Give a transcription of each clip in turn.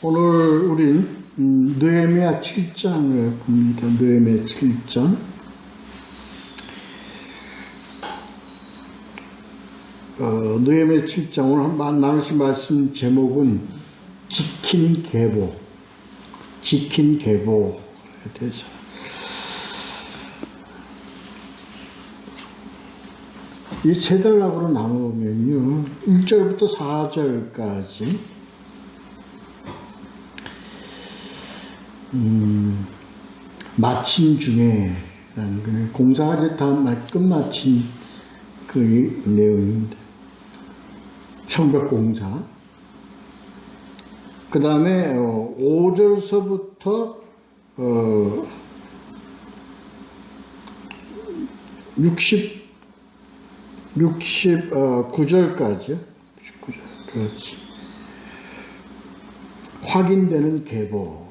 오늘 우린 느헤미야 7장을 봅니다. 느헤미야 7장. 느헤미야 7장 오늘 나누신 말씀 제목은 지킨 계보. 지킨 계보에 대해서. 이 세 단락으로 나누면요, 1절부터 4절까지 마친 중에 라는 공사가 이제 다 끝마친 그 내용입니다. 성벽공사. 그 다음에 5절서부터 69절까지 그렇지. 확인되는 계보.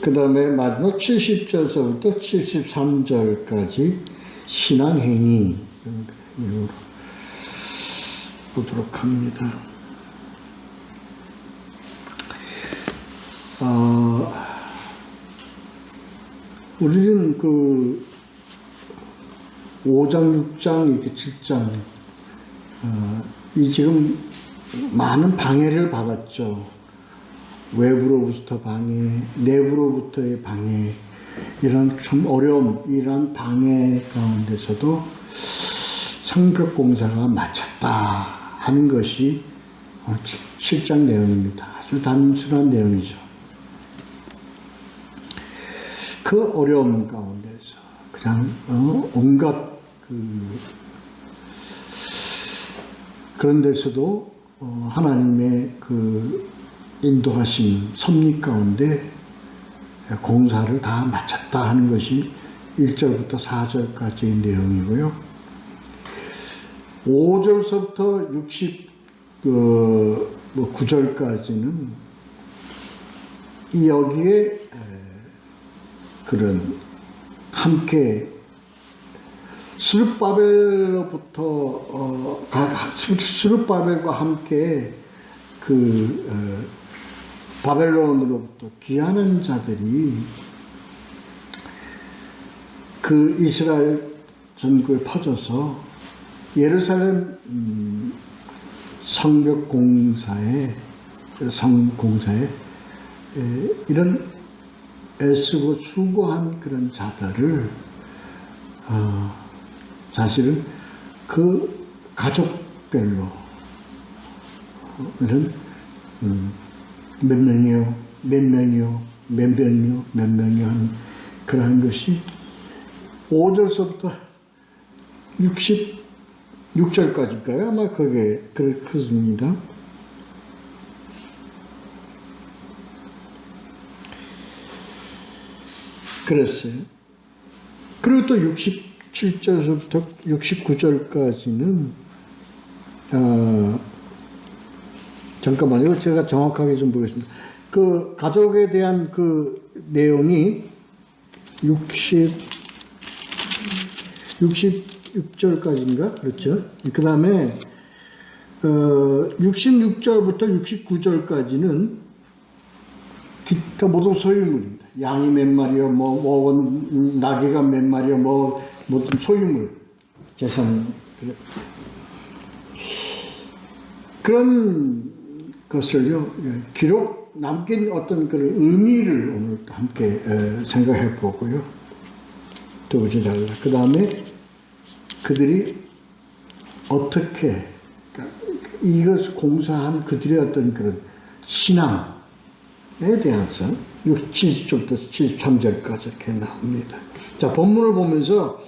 그 다음에 마지막 70절서부터 73절까지 신앙행위 보도록 합니다. 우리는 그 5장, 6장, 이렇게 7장, 이 지금 많은 방해를 받았죠. 외부로부터 방해, 내부로부터의 방해, 이런 참 어려움, 이런 방해 가운데서도 성벽공사가 마쳤다 하는 것이 7장 내용입니다. 아주 단순한 내용이죠. 그 어려움 가운데서 그냥 온갖 그런 데서도 하나님의 그 인도하신 섭리 가운데 공사를 다 마쳤다 하는 것이 1절부터 4절까지의 내용이고요. 5절서부터 69절까지는 여기에 그런 함께 스룹바벨과 함께 바벨론으로부터 귀환한 자들이 그 이스라엘 전국에 퍼져서 예루살렘 성벽공사에 이런 애쓰고 수고한 그런 자들을 사실은 그 가족별로 이런 몇 명이요 하는 그러한 것이 5절서부터 66절까지일까요? 아마 그게 그렇습니다. 그랬어요. 그리고 또 67절서부터 69절까지는 잠깐만요. 제가 정확하게 좀 보겠습니다. 그 가족에 대한 그 내용이 66절까지인가? 그렇죠. 그 다음에 66절부터 69절까지는 기타 모든 소유물입니다. 양이 몇 마리요, 나귀가 몇 마리요, 모든 소유물, 재산. 그런 것을요, 기록 남긴 어떤 그런 의미를 오늘 함께 생각해 보고요. 두 번째 달라. 그 다음에 그들이 어떻게, 이것 공사한 그들의 어떤 그런 신앙에 대해서 70절부터 73절까지 이렇게 나옵니다. 자, 본문을 보면서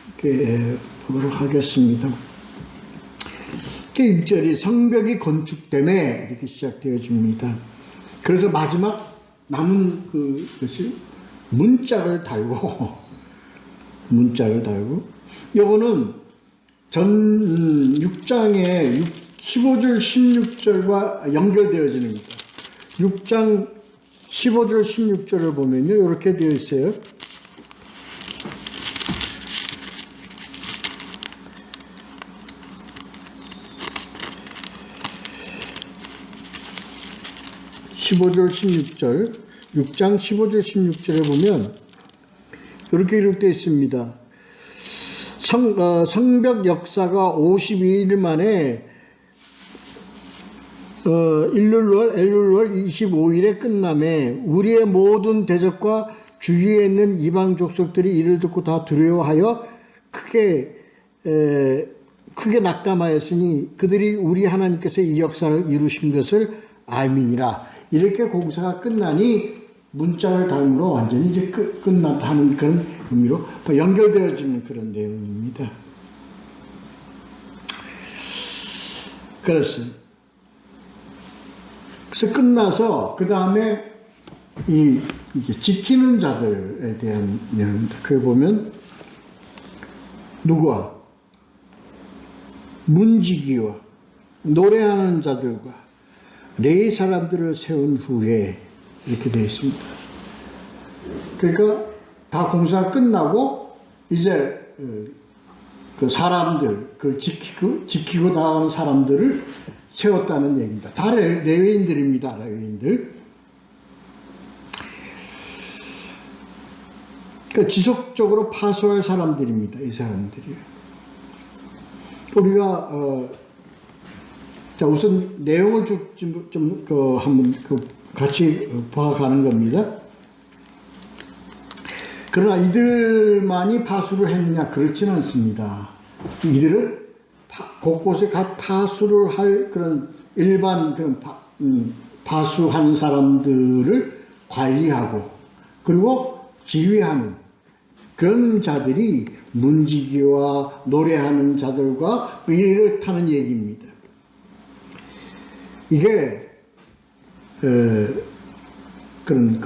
이렇게 보도록 하겠습니다. 1절이 성벽이 건축됨에 이렇게 시작되어집니다. 그래서 마지막 남은 그것이 문짝을 달고 요거는 전 6장의 15절 16절과 연결되어지는 겁니다. 6장 15절 16절을 보면요, 이렇게 되어 있어요. 15절 16절 6장 15절 16절에 보면 이렇게 기록되어 있습니다. 성벽 역사가 52일 만에 엘룰월 25일에 끝남에 우리의 모든 대적과 주위에 있는 이방 족속들이 이를 듣고 다 두려워하여 크게 낙담하였으니 그들이 우리 하나님께서 이 역사를 이루신 것을 알미니라. 이렇게 공사가 끝나니 문짝을 달므로 완전히 이제 끝났다는 그런 의미로 연결되어지는 그런 내용입니다. 그래서 끝나서 그 다음에 이제 지키는 자들에 대한 내용입니다. 그에 보면 누구와 문지기와 노래하는 자들과 레위 사람들을 세운 후에 이렇게 되어 있습니다. 그러니까 다 공사가 끝나고 이제 그 사람들, 그 지키고 나가는 사람들을 세웠다는 얘기입니다. 다 레위인들입니다. 레위인들. 그러니까 지속적으로 파수할 사람들입니다. 이 사람들이. 우리가 자 우선 내용을 좀 한번 같이 봐가는 겁니다. 그러나 이들만이 파수를 했느냐 그렇지는 않습니다. 이들은 곳곳에 파수를 할 그런 일반 그런 파수하는 사람들을 관리하고 그리고 지휘하는 그런 자들이 문지기와 노래하는 자들과 이렇다는 얘기입니다. 이게 그런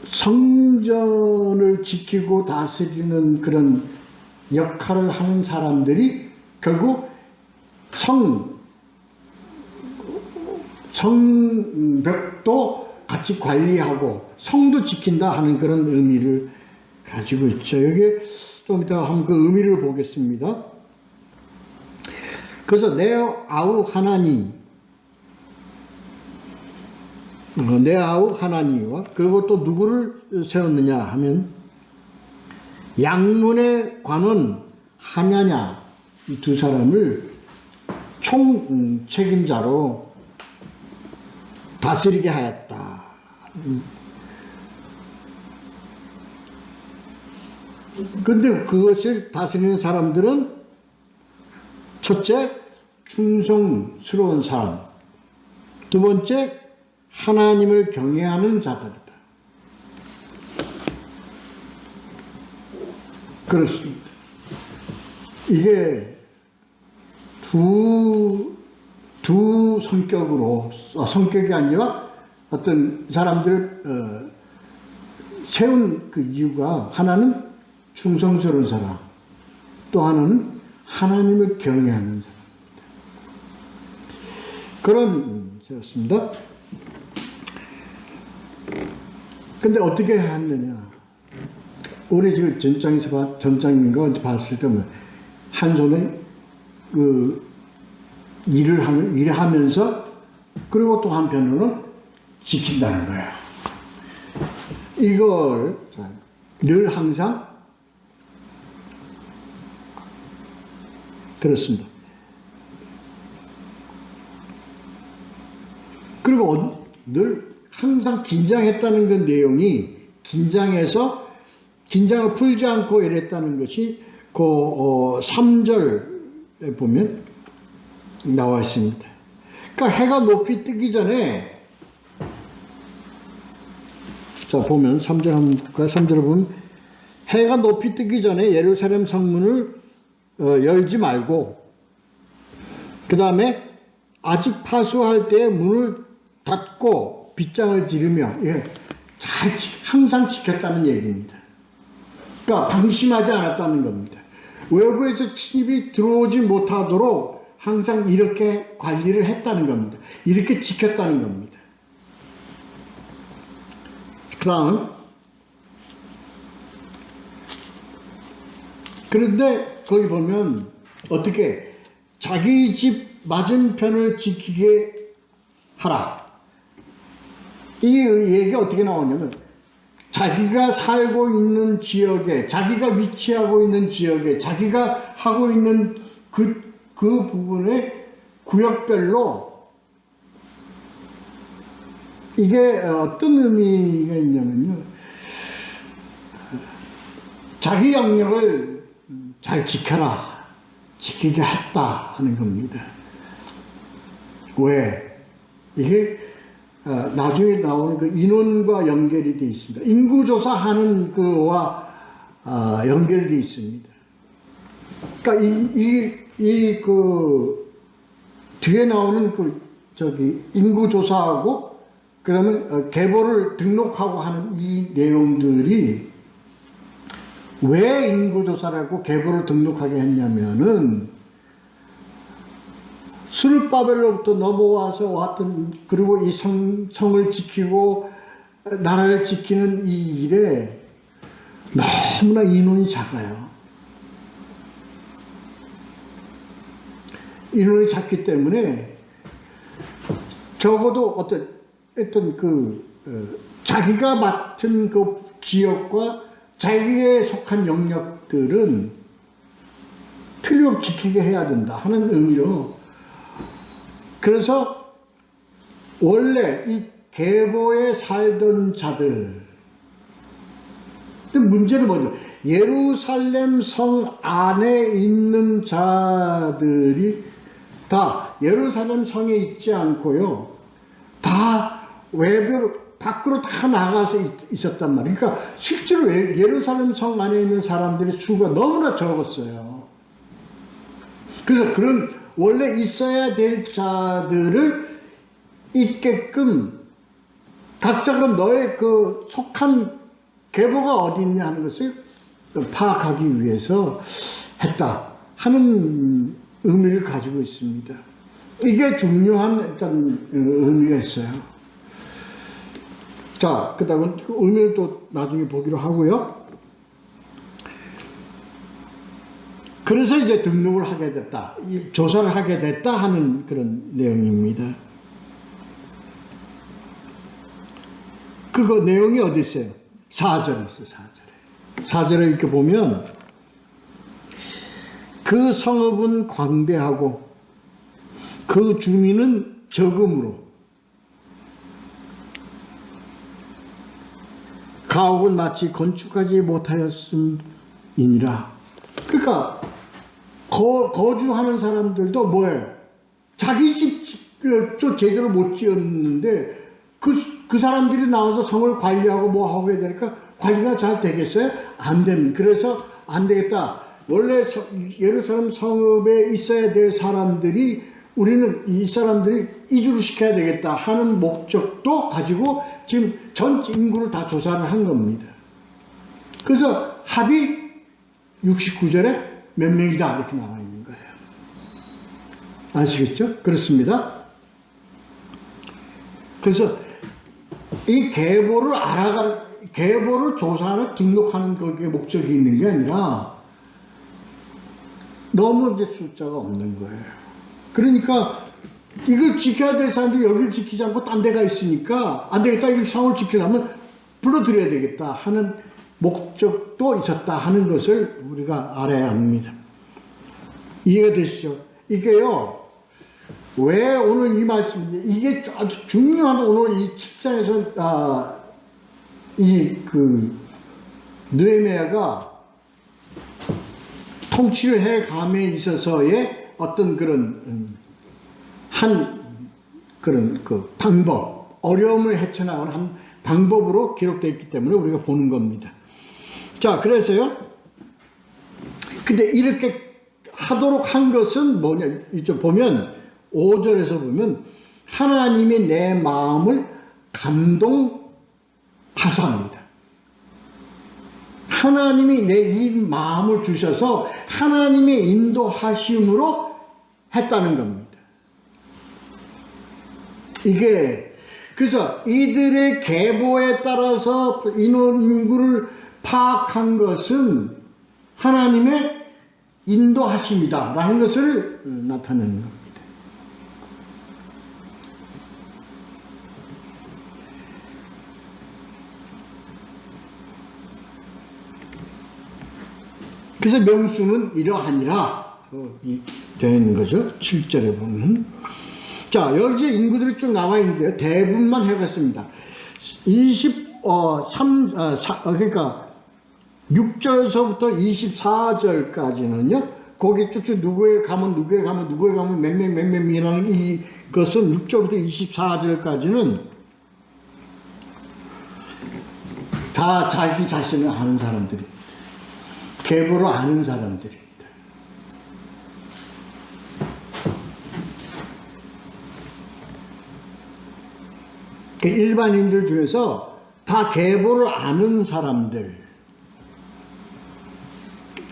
성전을 지키고 다스리는 그런 역할을 하는 사람들이 결국 성벽도 같이 관리하고 성도 지킨다 하는 그런 의미를 가지고 있죠. 여기에 좀 이따 한번 그 의미를 보겠습니다. 그래서 내 아우 하나니와 그리고 또 누구를 세웠느냐 하면 양문의 관원 하냐냐 이 두 사람을 총 책임자로 다스리게 하였다. 근데 그것을 다스리는 사람들은 첫째 충성스러운 사람, 두 번째 하나님을 경외하는 자들이다. 그렇습니다. 이게 두 성격으로, 성격이 아니라 어떤 사람들을 세운 그 이유가 하나는 충성스러운 사람, 또 하나는 하나님을 경외하는 사람입니다. 그런 세웠습니다. 근데 어떻게 했느냐? 우리 지금 전장인가 봤을 때 한 손에 일을 하면서 그리고 또 한편으로는 지킨다는 거예요. 이걸 늘 항상 그렇습니다. 그리고 늘 항상 긴장했다는 그 내용이 긴장을 풀지 않고 이랬다는 것이 그 3절에 보면 나와 있습니다. 그러니까 해가 높이 뜨기 전에 자 보면 3절 한번 볼까요? 3절을 보면 해가 높이 뜨기 전에 예루살렘 성문을 열지 말고 그 다음에 아직 파수할 때 문을 닫고 빗장을 지르며 항상 지켰다는 얘기입니다. 그러니까 방심하지 않았다는 겁니다. 외부에서 침입이 들어오지 못하도록 항상 이렇게 관리를 했다는 겁니다. 이렇게 지켰다는 겁니다. 그 다음 그런데 거기 보면 어떻게 자기 집 맞은편을 지키게 하라. 이 얘기가 어떻게 나오냐면 자기가 살고 있는 지역에, 자기가 위치하고 있는 지역에, 자기가 하고 있는 그 부분의 구역별로 이게 어떤 의미가 있냐면요. 자기 영역을 잘 지켜라. 지키게 했다 하는 겁니다. 왜? 이게 나중에 나오는 그 인원과 연결이 되어 있습니다. 인구조사하는 그와 연결이 되어 있습니다. 그러니까 뒤에 나오는 인구조사하고 그러면 계보를 등록하고 하는 이 내용들이 왜 인구조사라고 계보를 등록하게 했냐면은 수르바벨로부터 넘어와서 왔던, 그리고 이 성을 지키고 나라를 지키는 이 일에 너무나 인원이 작아요. 인원이 작기 때문에 적어도 어떤 자기가 맡은 그 지역과 자기에 속한 영역들은 틀림없이 지키게 해야 된다 하는 의미로, 그래서 원래 이 계보에 살던 자들, 문제는 뭐죠? 예루살렘 성 안에 있는 자들이 다 예루살렘 성에 있지 않고요, 다 밖으로 다 나가서 있었단 말이에요. 그러니까 실제로 예루살렘 성 안에 있는 사람들의 수가 너무나 적었어요. 그래서 그런 원래 있어야 될 자들을 있게끔 각자 그럼 너의 그 속한 계보가 어디 있냐 하는 것을 파악하기 위해서 했다 하는 의미를 가지고 있습니다. 이게 중요한 어떤 의미가 있어요. 자, 그 다음은 그 의미를 또 나중에 보기로 하고요. 그래서 이제 등록을 하게 됐다, 조사를 하게 됐다 하는 그런 내용입니다. 그거 내용이 어디 있어요? 4절에 있어요. 4절에 이렇게 보면 그 성읍은 광대하고 그 주민은 적음으로 가옥은 마치 건축하지 못하였음이니라. 그러니까 거주하는 사람들도 뭐예요? 자기 집도 제대로 못 지었는데 그 사람들이 나와서 성을 관리하고 뭐 하고 해야 되니까 관리가 잘 되겠어요? 안 됩니다. 그래서 안 되겠다. 원래 예루살렘 성읍에 있어야 될 사람들이, 우리는 이 사람들이 이주를 시켜야 되겠다 하는 목적도 가지고 지금 전 인구를 다 조사를 한 겁니다. 그래서 합이 69절에 몇 명이다 이렇게 나와 있는 거예요. 아시겠죠? 그렇습니다. 그래서 이 계보를 조사하는, 등록하는 거기에 목적이 있는 게 아니라 너무 이제 숫자가 없는 거예요. 그러니까 이걸 지켜야 될 사람들이 여기를 지키지 않고 딴 데가 있으니까 안 되겠다, 이 성을 지키려면 불러들여야 되겠다 하는 목적도 있었다 하는 것을 우리가 알아야 합니다. 이해가 되시죠? 이게요, 왜 오늘 이 말씀, 이게 아주 중요한, 오늘 이 7장에서 느헤미야가 통치를 해 감에 있어서의 어떤 그런 그 방법, 어려움을 헤쳐나가는 한 방법으로 기록되어 있기 때문에 우리가 보는 겁니다. 자, 그래서요, 근데 이렇게 하도록 한 것은 뭐냐, 이쪽 보면 5절에서 보면 하나님이 내 마음을 감동하사합니다. 하나님이 내 이 마음을 주셔서 하나님의 인도하심으로 했다는 겁니다. 이게 그래서 이들의 계보에 따라서 인구를 파악한 것은 하나님의 인도하심이다 라는 것을 나타내는 겁니다. 그래서 명수는 이러하니라 되는 거죠. 7절에 보면. 자, 여기 이제 인구들이 쭉 나와 있는데요. 대부분만 해갔습니다. 그러니까 6절서부터 24절까지는요. 거기 쭉쭉 누구에 가면 몇명이라는 이것은 6절부터 24절까지는 다 자기 자신을 아는 사람들입니다. 계보를 아는 사람들입니다. 일반인들 중에서 다 계보를 아는 사람들,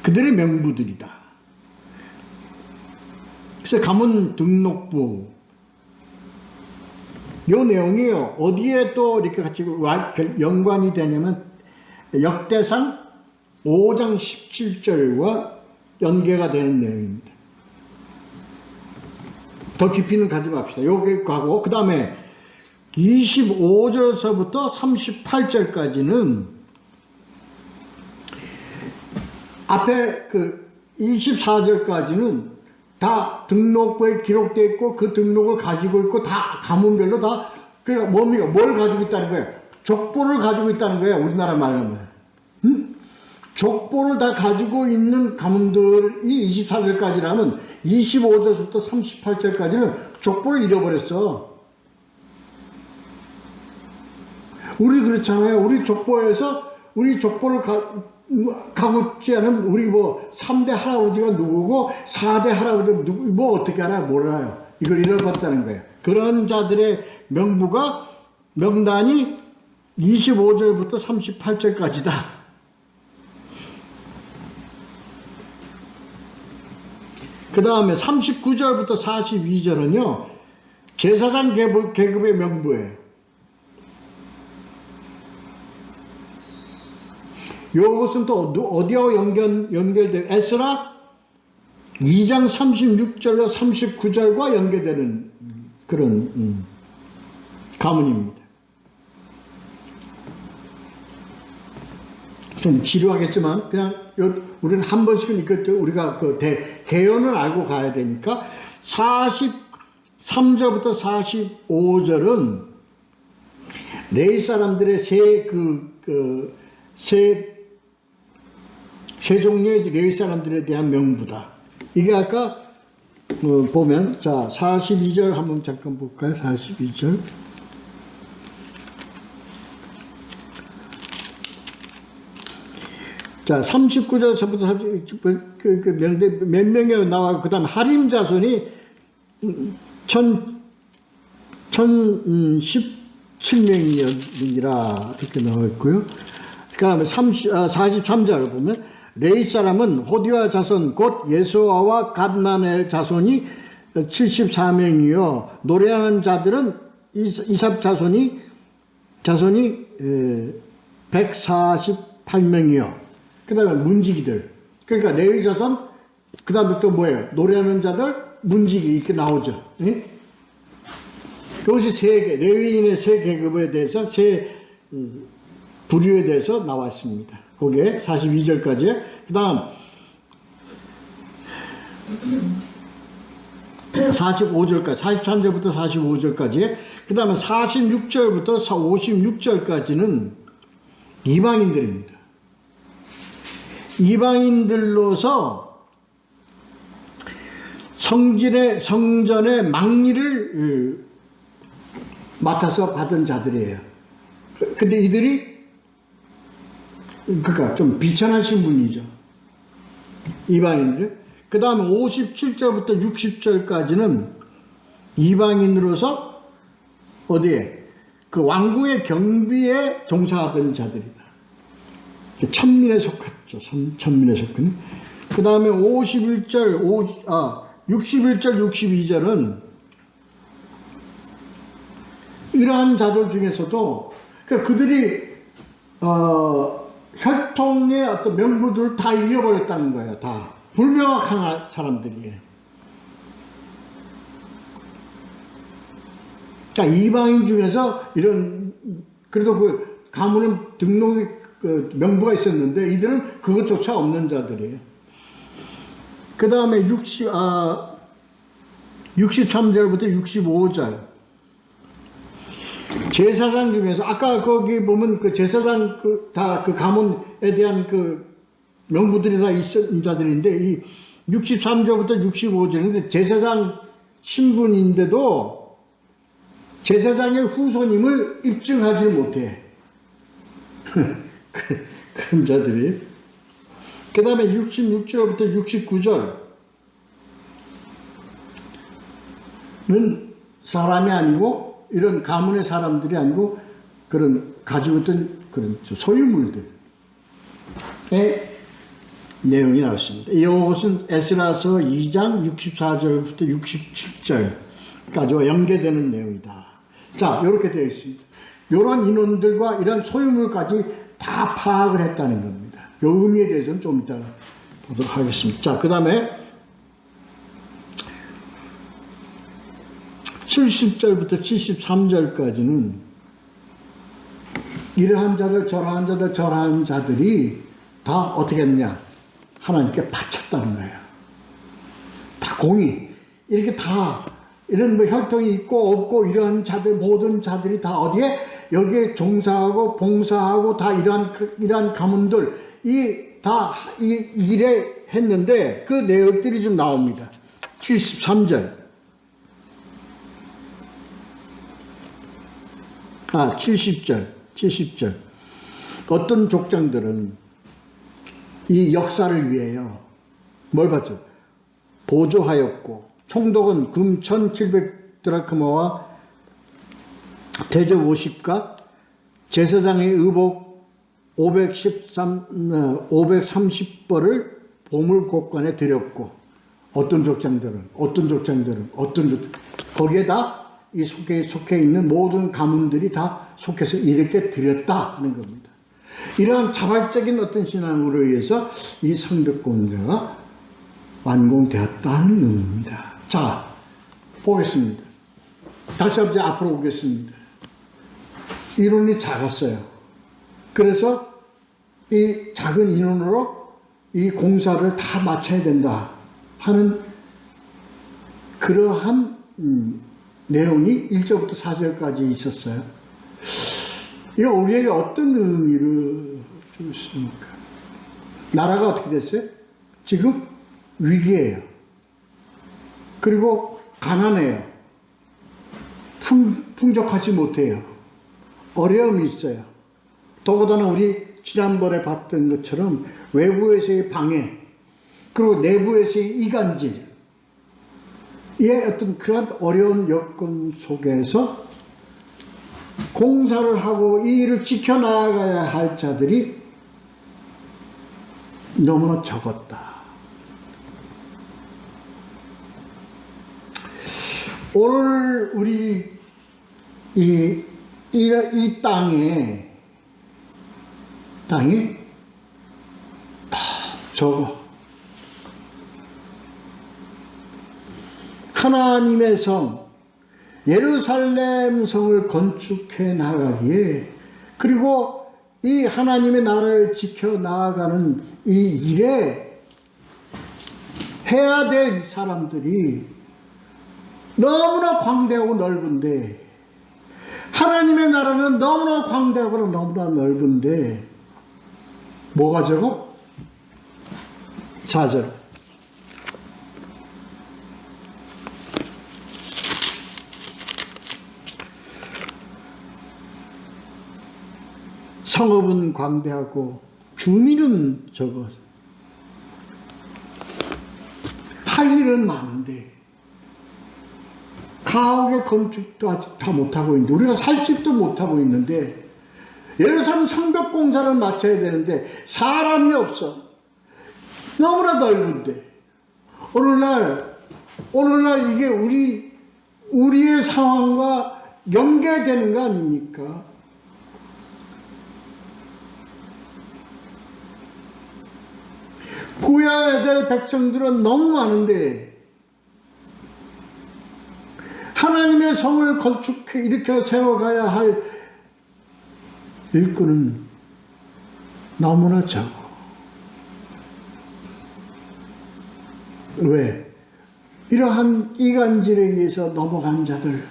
그들의 명부들이다. 그래서 가문 등록부, 요 내용이요. 어디에 또 이렇게 같이 연관이 되냐면 역대상 5장 17절과 연계가 되는 내용입니다. 더 깊이는 가지 맙시다. 여기 가고, 그 다음에 25절서부터 38절까지는 앞에 그 24절까지는 다 등록부에 기록되어 있고 그 등록을 가지고 있고 다 가문별로 다 그러니까 뭡니까? 뭘 가지고 있다는 거예요? 족보를 가지고 있다는 거예요. 우리나라 말로 하면. 족보를 다 가지고 있는 가문들이 24절까지라면 25절부터 38절까지는 족보를 잃어버렸어. 우리 그렇잖아요. 우리 족보에서 우리 족보를 가고 있지 않으면 우리 뭐 3대 할아버지가 누구고 4대 할아버지가 누구 뭐 어떻게 알아요? 몰라요. 이걸 잃어버렸다는 거예요. 그런 자들의 명단이 25절부터 38절까지다. 그 다음에 39절부터 42절은요. 제사장 계급의 명부예요. 요것은 또 어디하고 연결된 에스라 2장 36절로 39절과 연계되는 그런 가문입니다. 좀 지루하겠지만 그냥 우리는 한 번씩은 이것도 우리가 그 개연을 알고 가야 되니까 43절부터 45절은 레위 사람들의 세 종류의 레위 사람들에 대한 명부다. 이게 아까 보면 자 42절 한번 잠깐 볼까요? 42절. 자 39절부터 30몇 명이 나와 그 다음 하림 자손이 1017명이라 이렇게 나와 있고요. 그 다음에 43절을 보면 레위 사람은 호디와 자손 곧 예수아와 갓나넬 자손이 74명이요 노래하는 자들은 이삽 자손이 148명이요 그 다음에 문지기들 그러니까 레위 자손 그 다음에 또 뭐예요? 노래하는 자들 문지기 이렇게 나오죠. 예? 이것이 레위인의 세 계급에 대해서 세 부류에 대해서 나왔습니다. 거기에 42절까지. 그 다음 45절까지 43절부터 45절까지 그 다음에 46절부터 56절까지는 이방인들입니다. 이방인들로서 성전의 망리를 맡아서 받은 자들이에요. 근데 이들이 그러니까 좀 비천한 신분이죠. 이방인들. 그 다음에 57절부터 60절까지는 이방인으로서 어디에? 그 왕궁의 경비에 종사하던 자들이다. 천민에 속했죠. 천민에 속한. 그 다음에 61절, 61절, 62절은 이러한 자들 중에서도 그러니까 그들이 혈통의 어떤 명부들을 다 잃어버렸다는 거예요. 다 불명확한 사람들이에요. 그러니까 이방인 중에서 이런 그래도 그 가문은 등록의 그 명부가 있었는데 이들은 그것조차 없는 자들이에요. 그 다음에 63절부터 65절. 제사장 중에서, 아까 거기 보면 그 제사장 다 그 가문에 대한 그 명부들이 다 있는 자들인데, 이 63절부터 65절은 제사장 신분인데도 제사장의 후손임을 입증하지 못해. 그런 자들이. 그 다음에 66절부터 69절은 사람이 아니고, 이런 가문의 사람들이 아니고, 그런 가지고 있던 그런 소유물들의 내용이 나왔습니다. 이것은 에스라서 2장 64절부터 67절까지와 연계되는 내용이다. 자, 이렇게 되어 있습니다. 이런 인원들과 이런 소유물까지 다 파악을 했다는 겁니다. 이 의미에 대해서는 좀 이따 보도록 하겠습니다. 자, 그 다음에 70절부터 73절까지는 이러한 자들, 저러한 자들, 저러한 자들이 다 어떻게 했느냐? 하나님께 바쳤다는 거예요. 다 공의. 이렇게 다, 이런 뭐 혈통이 있고 없고 이러한 자들, 모든 자들이 다 어디에? 여기에 종사하고 봉사하고 다 이러한 가문들, 이 일에 했는데 그 내역들이 좀 나옵니다. 73절. 70절. 어떤 족장들은 이 역사를 위하여 뭘 받죠? 보조하였고, 총독은 금 1700드라크마와 대접 50가 제사장의 의복 530벌을 보물 곳간에 드렸고, 어떤 족장들은 거기에다 이 속해 있는 모든 가문들이 다 속해서 이렇게 드렸다 하는 겁니다. 이러한 자발적인 어떤 신앙으로 의해서 이 성벽공사가 완공되었다는 의미입니다. 자, 보겠습니다. 다시 한번 앞으로 보겠습니다. 인원이 작았어요. 그래서 이 작은 인원으로 이 공사를 다 마쳐야 된다 하는 그러한 내용이 1절부터 4절까지 있었어요. 이거 우리에게 어떤 의미를 주십니까? 나라가 어떻게 됐어요? 지금 위기예요. 그리고 가난해요. 풍족하지 못해요. 어려움이 있어요. 더군다나 우리 지난번에 봤던 것처럼 외부에서의 방해, 그리고 내부에서의 이간질, 의 어떤 그런 어려운 여건 속에서 공사를 하고 이 일을 지켜나가야 할 자들이 너무나 적었다. 오늘 우리 이 땅이 다 적어. 하나님의 성, 예루살렘 성을 건축해 나가기에, 그리고 이 하나님의 나라를 지켜 나아가는 이 일에 해야 될 사람들이 너무나 광대하고 넓은데, 하나님의 나라는 너무나 광대하고 너무나 넓은데 뭐가 적어? 4절. 성읍은 광대하고 주민은 적어. 할 일은 많은데 가옥의 건축도 아직 다 못하고 있는데, 우리가 살 집도 못하고 있는데, 예루살렘 성벽 공사를 마쳐야 되는데 사람이 없어. 너무나 넓은데 오늘날 이게 우리의 상황과 연계되는 거 아닙니까? 구해야 될 백성들은 너무 많은데 하나님의 성을 건축해 일으켜 세워가야 할 일꾼은 너무나 적어. 왜? 이러한 이간질에 의해서 넘어간 자들,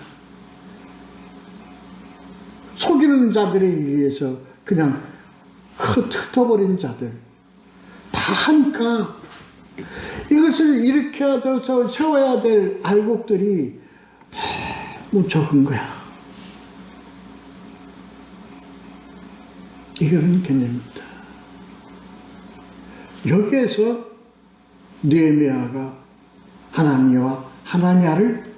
속이는 자들에 의해서 그냥 흩어버린 자들, 다 하니까 이것을 일으켜야 돼서 세워야 될 알곡들이 너무 적은 거야. 이거는 개념입니다. 여기에서 느헤미야가 하나니와 하나냐를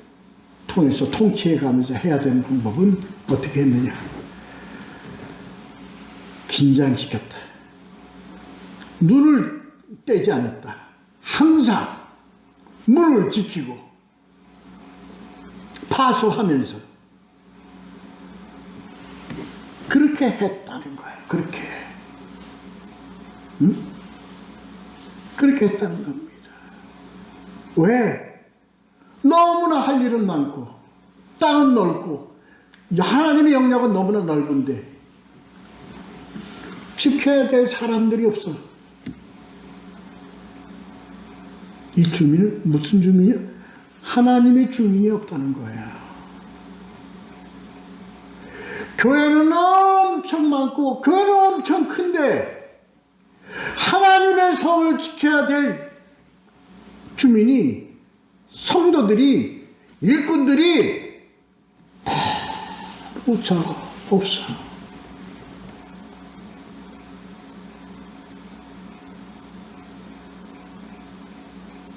통해서 통치해가면서 해야 되는 방법은 어떻게 했느냐? 긴장시켰다. 눈을 떼지 않았다. 항상 문을 지키고 파수하면서 그렇게 했다는 거예요. 그렇게. 응? 그렇게 했다는 겁니다. 왜? 너무나 할 일은 많고 땅은 넓고 하나님의 영역은 너무나 넓은데 지켜야 될 사람들이 없어. 이 주민은 무슨 주민이야? 하나님의 주민이 없다는 거야. 교회는 엄청 많고 교회는 엄청 큰데 하나님의 성을 지켜야 될 주민이, 성도들이, 일꾼들이 없어.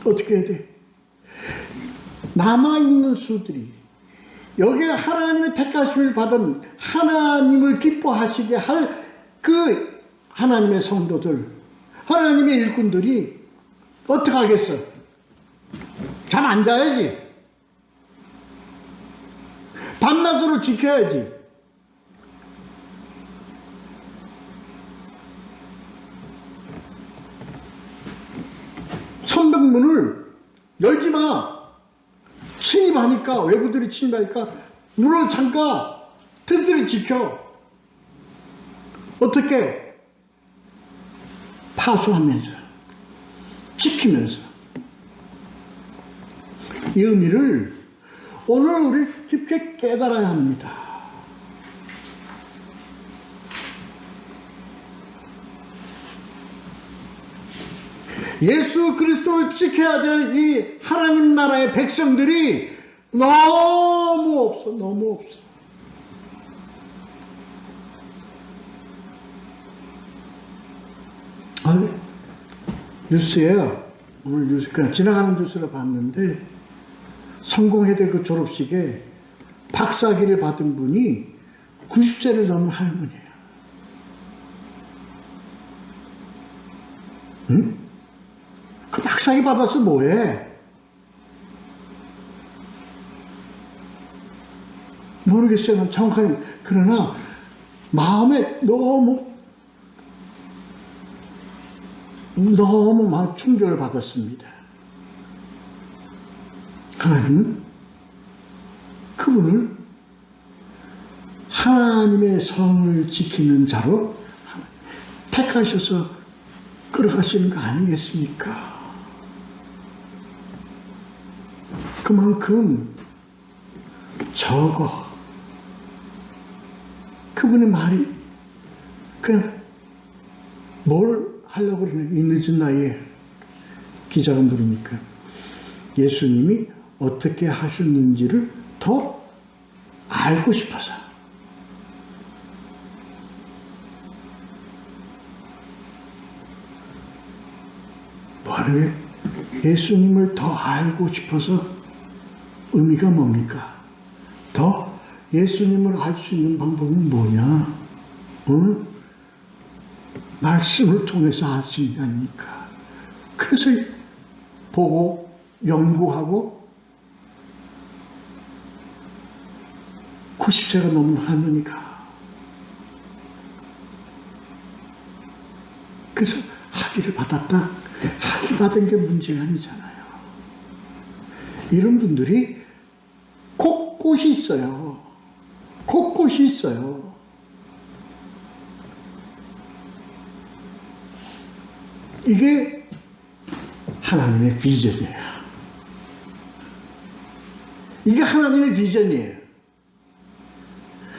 어떻게 해야 돼? 남아있는 수들이 여기에 하나님의 택하심을 받은 하나님을 기뻐하시게 할 그 하나님의 성도들, 하나님의 일꾼들이 어떻게 하겠어? 잠 안 자야지. 밤낮으로 지켜야지. 성벽문을 열지 마. 침입하니까, 외부들이 침입하니까 문을 잠가 튼튼히 지켜. 어떻게? 파수하면서, 지키면서. 이 의미를 오늘 우리 깊게 깨달아야 합니다. 예수 그리스도를 지켜야 될 이 하나님 나라의 백성들이 너무 없어. 뉴스에요. 오늘 뉴스, 그냥 지나가는 뉴스를 봤는데, 성공회대 그 졸업식에 박사학위를 받은 분이 90세를 넘은 할머니예요. 응? 그 박사학위 받아서 뭐해? 모르겠어요. 난 정확하게. 그러나 마음에 너무 막 충격을 받았습니다. 하나님은 그분을 하나님의 성을 지키는 자로 택하셔서 끌어가시는 거 아니겠습니까? 그만큼 적어. 그분의 말이 그냥 뭘 하려고 그러냐. 이 늦은 나이에 기자가 물으니까 예수님이 어떻게 하셨는지를 더 알고 싶어서. 뭐를 예수님을 더 알고 싶어서 의미가 뭡니까? 더 예수님을 알 수 있는 방법은 뭐냐? 응? 말씀을 통해서 알 수 있는 거 아닙니까? 그래서 보고 연구하고 90세가 넘은 할머니가 그래서 학위를 받았다. 학위 받은 게 문제가 아니잖아요. 이런 분들이 곳곳이 있어요. 곳곳이 있어요. 이게 하나님의 비전이에요. 이게 하나님의 비전이에요.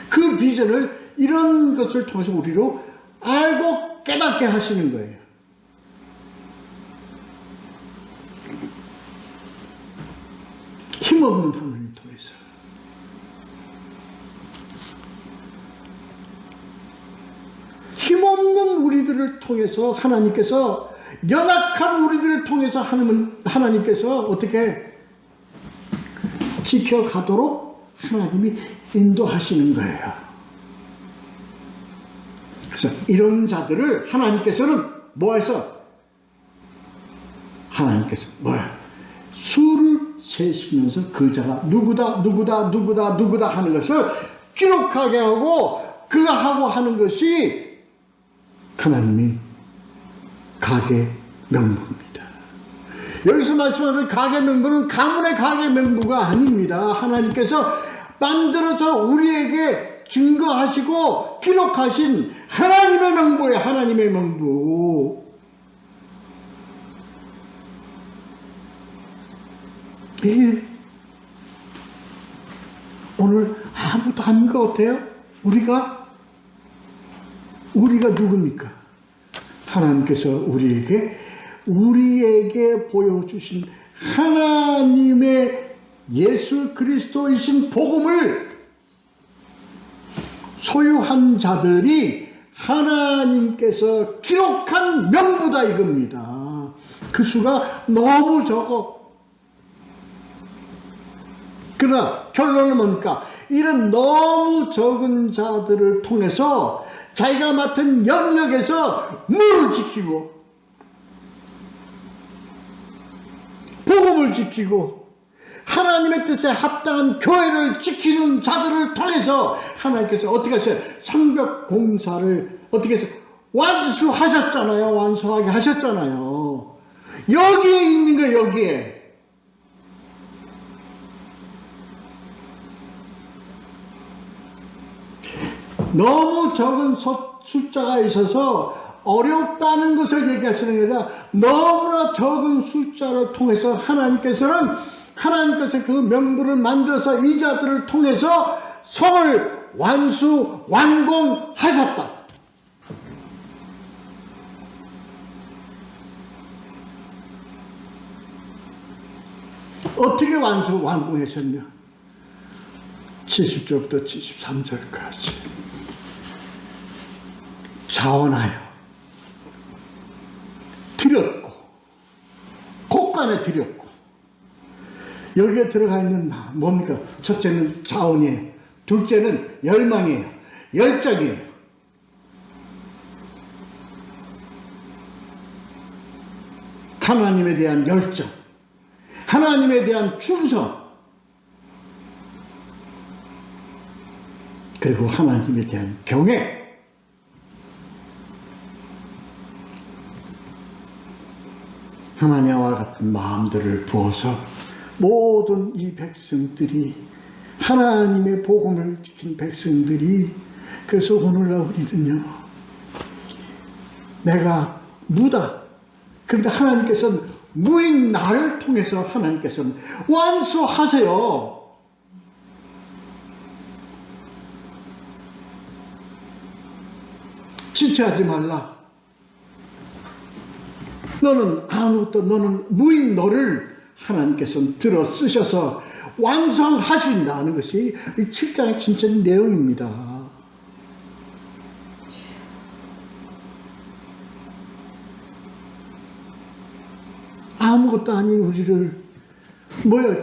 그 비전을 이런 것을 통해서 우리로 알고 깨닫게 하시는 거예요. 힘없는 하나님을 통해서. 힘없는 우리들을 통해서 하나님께서, 연약한 우리들을 통해서 하나님께서 어떻게 지켜가도록 하나님이 인도하시는 거예요. 그래서 이런 자들을 하나님께서는 뭐해서, 하나님께서 뭐야? 수를 세시면서 그 자가 누구다 하는 것을 기록하게 하고, 그가 하고 하는 것이 하나님이 가계 명부입니다. 여기서 말씀하는 가계 명부는 가문의 가계 명부가 아닙니다. 하나님께서 만들어서 우리에게 증거하시고 기록하신 하나님의 명부예요. 하나님의 명부. 예. 오늘 아무도 아닌 것 같아요? 우리가 누굽니까? 하나님께서 우리에게 보여주신 하나님의 예수 그리스도이신 복음을 소유한 자들이 하나님께서 기록한 명부다 이겁니다. 그 수가 너무 적어. 그러나 결론은 뭡니까? 이런 너무 적은 자들을 통해서 자기가 맡은 영역에서 물을 지키고 복음을 지키고 하나님의 뜻에 합당한 교회를 지키는 자들을 통해서 하나님께서 어떻게 하세요? 성벽 공사를 어떻게 해서 완수하셨잖아요. 완수하게 하셨잖아요. 여기에 있는 거예요. 여기에. 너무 적은 숫자가 있어서 어렵다는 것을 얘기하시는 게 아니라 너무나 적은 숫자를 통해서 하나님께서 그 명부를 만들어서 이 자들을 통해서 성을 완공하셨다. 어떻게 완공하셨냐? 70절부터 73절까지 자원하여 드렸고 곳간에 드렸고 여기에 들어가 있는 뭡니까? 첫째는 자원이에요. 둘째는 열망이에요. 열정이에요. 하나님에 대한 열정, 하나님에 대한 충성, 그리고 하나님에 대한 경외. 하나님과 같은 마음들을 부어서 모든 이 백성들이 하나님의 복음을 지킨 백성들이 그래서 오늘날 우리는요 내가 무다. 그런데 하나님께서는 무인 나를 통해서 하나님께서는 완수하세요. 지체하지 말라. 너는 아무것도, 너는 무인 너를 하나님께서는 들어 쓰셔서 완성하신다는 것이 이 7장의 진짜 내용입니다. 아무것도 아닌 우리를,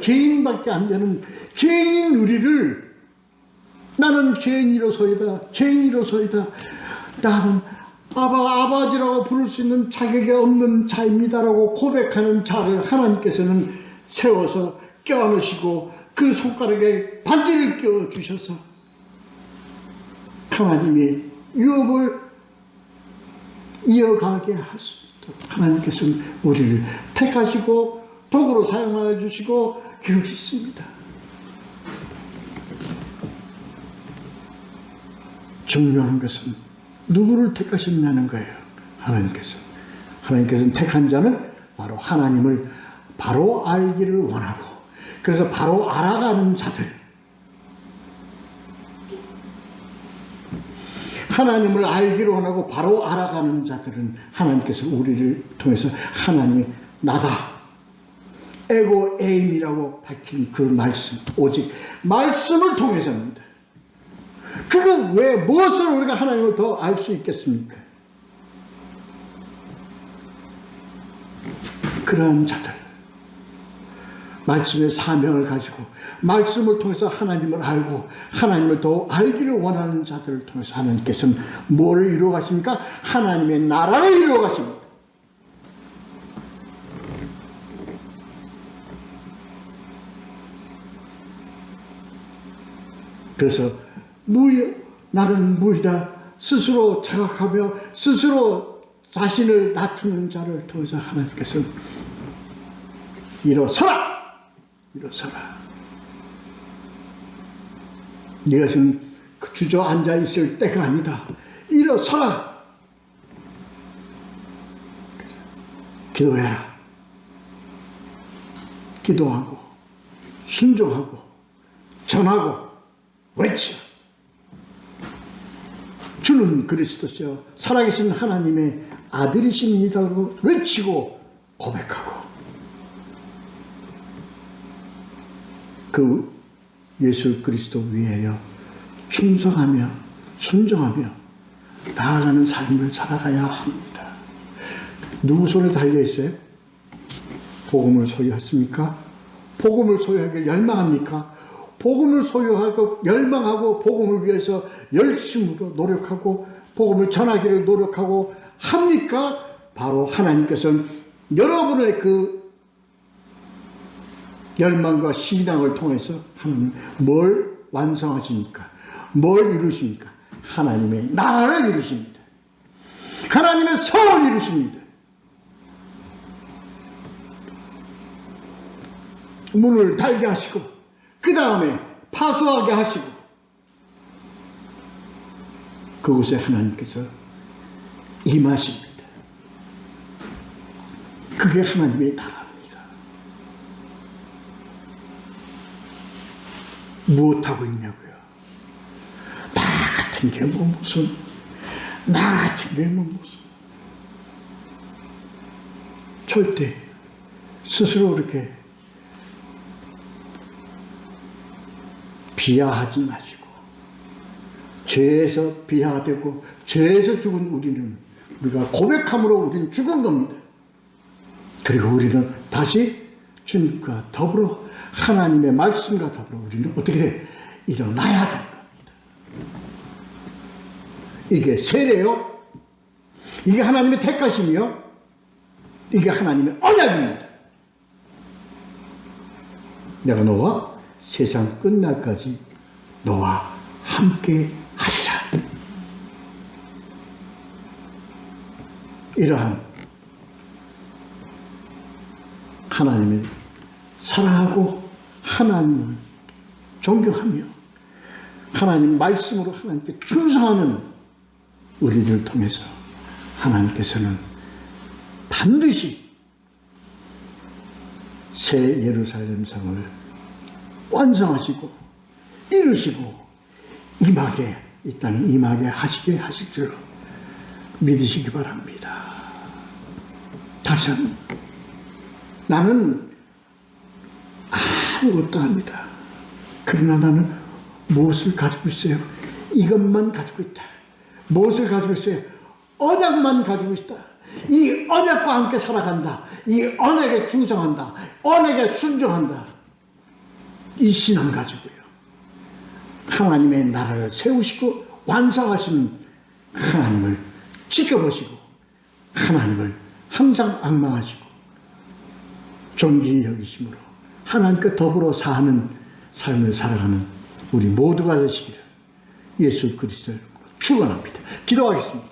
죄인밖에 안 되는 죄인인 우리를, 나는 죄인이로소이다. 나는 아버지라고 부를 수 있는 자격이 없는 자입니다라고 고백하는 자를 하나님께서는 세워서 껴안으시고 그 손가락에 반지를 껴주셔서 하나님의 유업을 이어가게 할 수 있도록 하나님께서는 우리를 택하시고 도구로 사용하여 주시고 기록했습니다. 중요한 것은 누구를 택하셨냐는 거예요. 하나님께서는 택한 자는 바로 하나님을 바로 알기를 원하고, 그래서 바로 알아가는 자들, 하나님을 알기를 원하고 바로 알아가는 자들은 하나님께서 우리를 통해서 하나님이 나다, 에고 에임이라고 밝힌 그 말씀, 오직 말씀을 통해서입니다. 그건 왜, 무엇을 우리가 하나님을 더 알 수 있겠습니까? 그런 자들, 말씀의 사명을 가지고 말씀을 통해서 하나님을 알고 하나님을 더 알기를 원하는 자들을 통해서 하나님께서는 뭐를 이루어 가십니까? 하나님의 나라를 이루어 가십니다. 그래서 나는 무이다 스스로 자각하며 스스로 자신을 낮추는 자를 통해서 하나님께서는 일어서라! 네가 지금 주저앉아 있을 때가 아니다. 일어서라! 기도해라. 기도하고 순종하고 전하고 외쳐. 주는 그리스도시여 살아계신 하나님의 아들이십니다고 외치고 고백하고, 그 예수 그리스도 위하여 충성하며 순종하며 나아가는 삶을 살아가야 합니다. 누구 손에 달려있어요? 복음을 소유했습니까? 복음을 소유하길 열망합니까? 복음을 소유하고 열망하고 복음을 위해서 열심으로 노력하고 복음을 전하기를 노력하고 합니까? 바로 하나님께서는 여러분의 그 열망과 신앙을 통해서 하나님 뭘 완성하십니까? 뭘 이루십니까? 하나님의 나라를 이루십니다. 하나님의 성을 이루십니다. 문을 달게 하시고 그 다음에 파수하게 하시고 그곳에 하나님께서 임하십니다. 그게 하나님의 나라입니다. 무엇하고 있냐고요? 나 같은 게 뭐 무슨, 나 같은 게 뭐 무슨. 절대 스스로 이렇게 비하하지 마시고, 죄에서 비하되고 죄에서 죽은 우리가 고백함으로 우리는 죽은 겁니다. 그리고 우리는 다시 주님과 더불어 하나님의 말씀과 더불어 우리는 어떻게 돼? 일어나야 될 겁니다. 이게 세례요? 이게 하나님의 택하심이요? 이게 하나님의 언약입니다. 내가 너와 세상 끝날까지 너와 함께 하리라. 이러한 하나님을 사랑하고 하나님을 존경하며 하나님 말씀으로 하나님께 충성하는 우리들을 통해서 하나님께서는 반드시 새 예루살렘 성을 완성하시고 이루시고 임하게, 이 땅에 임하게 하시게 하실 줄 믿으시기 바랍니다. 다시 한번, 나는 아무것도 아니다. 그러나 나는 무엇을 가지고 있어요? 이것만 가지고 있다. 무엇을 가지고 있어요? 언약만 가지고 있다. 이 언약과 함께 살아간다. 이 언약에 충성한다. 언약에 순종한다. 이 신앙 가지고요. 하나님의 나라를 세우시고 완성하시는 하나님을 지켜보시고 하나님을 항상 앙망하시고 존귀히 여기심으로 하나님과 더불어 사는 삶을 살아가는 우리 모두가 되시기를 예수 그리스도의 이름으로 축원합니다. 기도하겠습니다.